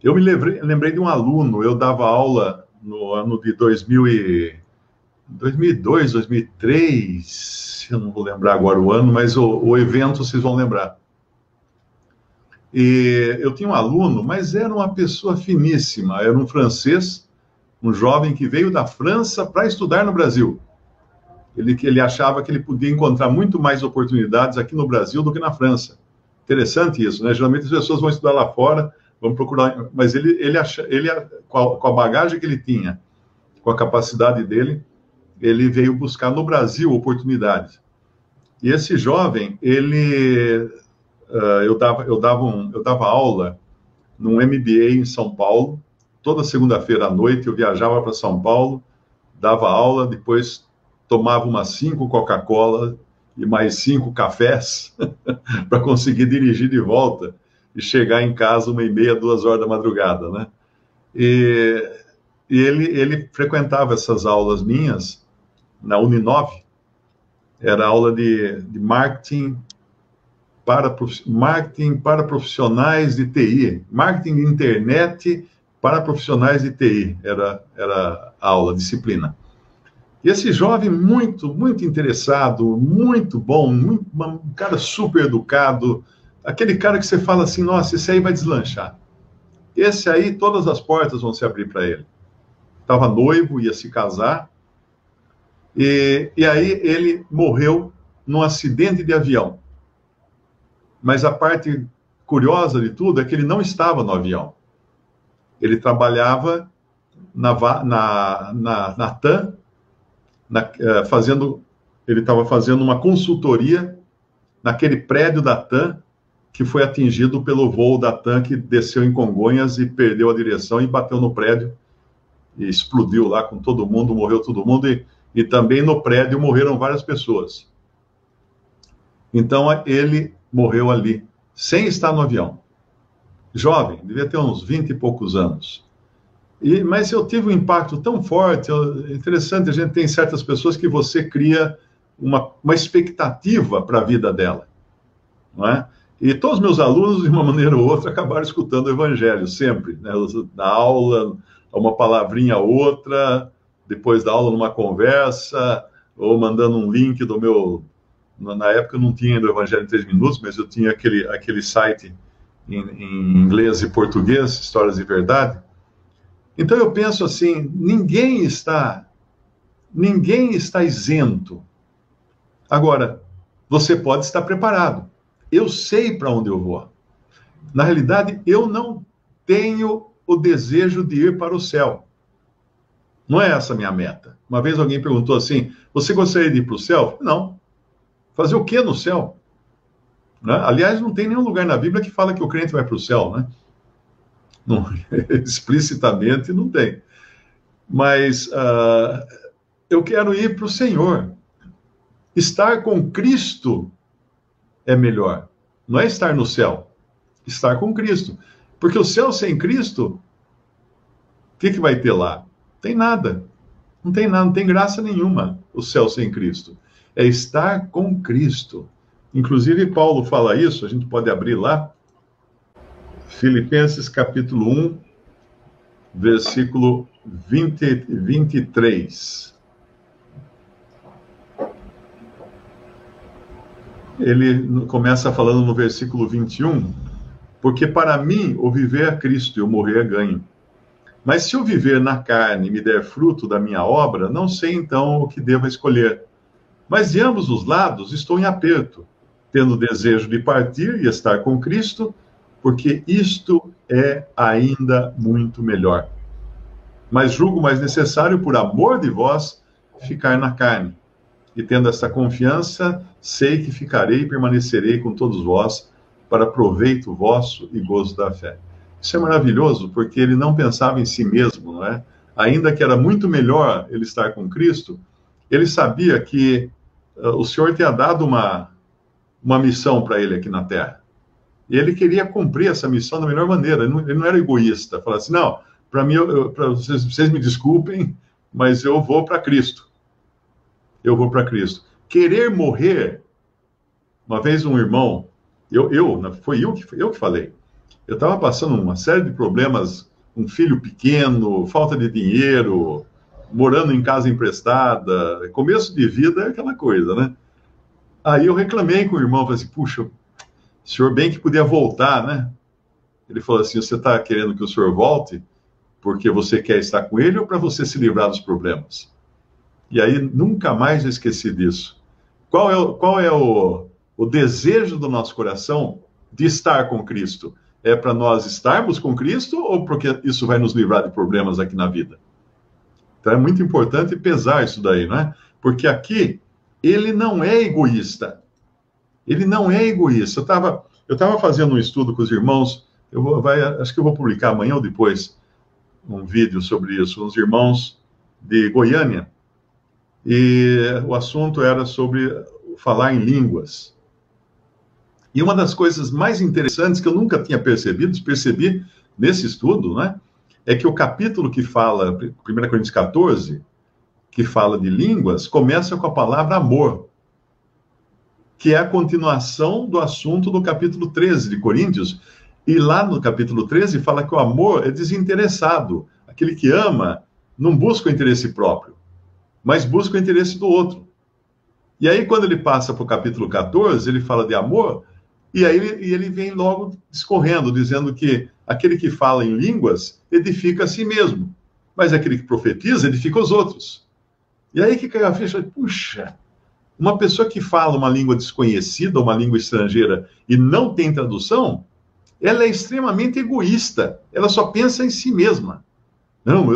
Eu lembrei de um aluno, eu dava aula no ano de 2002, 2003, eu não vou lembrar agora o ano, mas o evento vocês vão lembrar. E eu tinha um aluno, mas era uma pessoa finíssima, era um francês, um jovem que veio da França para estudar no Brasil. Ele achava que ele podia encontrar muito mais oportunidades aqui no Brasil do que na França. Interessante isso, né? Geralmente as pessoas vão estudar lá fora, vão procurar, mas ele com a bagagem que ele tinha, com a capacidade dele, ele veio buscar no Brasil oportunidades. E esse jovem, eu dava aula num MBA em São Paulo, toda segunda-feira à noite eu viajava para São Paulo, dava aula, depois tomava umas 5 Coca-Cola e mais 5 cafés para conseguir dirigir de volta e chegar em casa 1h30, 2 horas da madrugada, né? E, ele frequentava essas aulas minhas na Uninove, era aula de marketing para profissionais de TI, marketing de internet para profissionais de TI, era a aula, disciplina. E esse jovem muito interessado, muito bom, um cara super educado, aquele cara que você fala assim, nossa, esse aí vai deslanchar. Esse aí, todas as portas vão se abrir para ele. Estava noivo, ia se casar, e aí ele morreu num acidente de avião. Mas a parte curiosa de tudo é que ele não estava no avião. Ele trabalhava na TAM, ele estava fazendo uma consultoria naquele prédio da TAM que foi atingido pelo voo da TAM que desceu em Congonhas e perdeu a direção e bateu no prédio e explodiu lá com todo mundo, morreu todo mundo e também no prédio morreram várias pessoas. Então ele morreu ali, sem estar no avião. Jovem, devia ter uns 20 e poucos anos. Mas eu tive um impacto tão forte, interessante, a gente tem certas pessoas que você cria uma expectativa para a vida dela, não é? E todos os meus alunos, de uma maneira ou outra, acabaram escutando o evangelho, sempre, né? Na aula, uma palavrinha ou outra, depois da aula numa conversa, ou mandando um link do meu... Na época eu não tinha ainda o Evangelho em 3 minutos, mas eu tinha aquele site em inglês e português, Histórias de Verdade. Então eu penso assim, ninguém está isento. Agora, você pode estar preparado. Eu sei para onde eu vou. Na realidade, eu não tenho o desejo de ir para o céu. Não é essa a minha meta. Uma vez alguém perguntou assim, você gostaria de ir para o céu? Não. Fazer o que no céu? Né? Aliás, não tem nenhum lugar na Bíblia que fala que o crente vai para o céu, né? Não, explicitamente não tem. Mas eu quero ir para o Senhor. Estar com Cristo é melhor. Não é estar no céu. Estar com Cristo. Porque o céu sem Cristo, o que vai ter lá? Não tem nada. Não tem nada, não tem graça nenhuma o céu sem Cristo. É estar com Cristo. Inclusive, Paulo fala isso, a gente pode abrir lá, Filipenses capítulo 1, versículo 23. Ele começa falando no versículo 21, porque para mim o viver é Cristo e o morrer é ganho. Mas se o viver na carne me der fruto da minha obra, não sei então o que devo escolher. Mas de ambos os lados estou em aperto, tendo desejo de partir e estar com Cristo, porque isto é ainda muito melhor. Mas julgo mais necessário, por amor de vós, ficar na carne. E tendo esta confiança, sei que ficarei e permanecerei com todos vós, para proveito vosso e gozo da fé. Isso é maravilhoso, porque ele não pensava em si mesmo, não é? Ainda que era muito melhor ele estar com Cristo, ele sabia que o Senhor tinha dado uma missão para ele aqui na Terra. E ele queria cumprir essa missão da melhor maneira. Ele não era egoísta. Falar assim, não, para mim, vocês me desculpem, mas eu vou para Cristo. Eu vou para Cristo. Querer morrer, uma vez um irmão, foi eu que falei. Eu estava passando uma série de problemas, um filho pequeno, falta de dinheiro, morando em casa emprestada, começo de vida é aquela coisa, né? Aí eu reclamei com o irmão, falei assim, puxa, o senhor bem que podia voltar, né? Ele falou assim, você está querendo que o senhor volte porque você quer estar com ele ou para você se livrar dos problemas? E aí nunca mais eu esqueci disso. Qual é o desejo do nosso coração de estar com Cristo? É para nós estarmos com Cristo ou porque isso vai nos livrar de problemas aqui na vida? Então é muito importante pesar isso daí, não é? Porque aqui ele não é egoísta. Ele não é egoísta. Eu tava fazendo um estudo com os irmãos, acho que eu vou publicar amanhã ou depois um vídeo sobre isso, uns irmãos de Goiânia, e o assunto era sobre falar em línguas. E uma das coisas mais interessantes que eu nunca tinha percebi nesse estudo, né, é que o capítulo que fala, 1 Coríntios 14, que fala de línguas, começa com a palavra amor, que é a continuação do assunto do capítulo 13 de Coríntios. E lá no capítulo 13 fala que o amor é desinteressado. Aquele que ama não busca o interesse próprio, mas busca o interesse do outro. E aí, quando ele passa para o capítulo 14, ele fala de amor, e aí ele vem logo discorrendo, dizendo que aquele que fala em línguas edifica a si mesmo, mas aquele que profetiza edifica os outros. E aí que cai a ficha, puxa, uma pessoa que fala uma língua desconhecida, uma língua estrangeira, e não tem tradução, ela é extremamente egoísta, ela só pensa em si mesma. Não,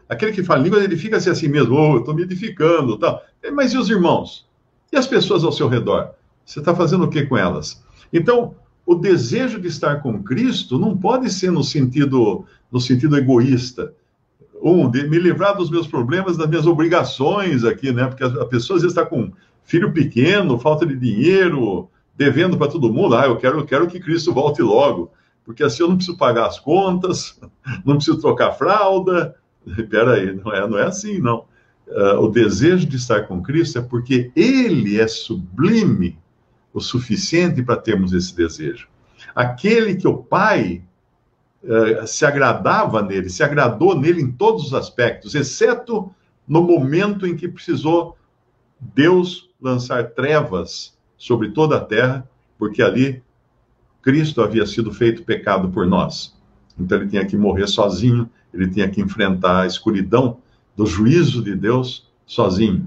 aquele que fala língua edifica-se a si mesmo, eu estou me edificando, tal. Mas e os irmãos? E as pessoas ao seu redor? Você está fazendo o que com elas? Então, o desejo de estar com Cristo não pode ser no sentido egoísta. De me livrar dos meus problemas, das minhas obrigações aqui, né? Porque a pessoa às vezes está com filho pequeno, falta de dinheiro, devendo para todo mundo. Eu quero que Cristo volte logo, porque assim eu não preciso pagar as contas, não preciso trocar fralda. Espera aí, não é assim, não. O desejo de estar com Cristo é porque Ele é sublime o suficiente para termos esse desejo. Aquele que o Pai se agradava nele, se agradou nele em todos os aspectos, exceto no momento em que precisou Deus lançar trevas sobre toda a terra, porque ali Cristo havia sido feito pecado por nós. Então ele tinha que morrer sozinho, ele tinha que enfrentar a escuridão do juízo de Deus sozinho.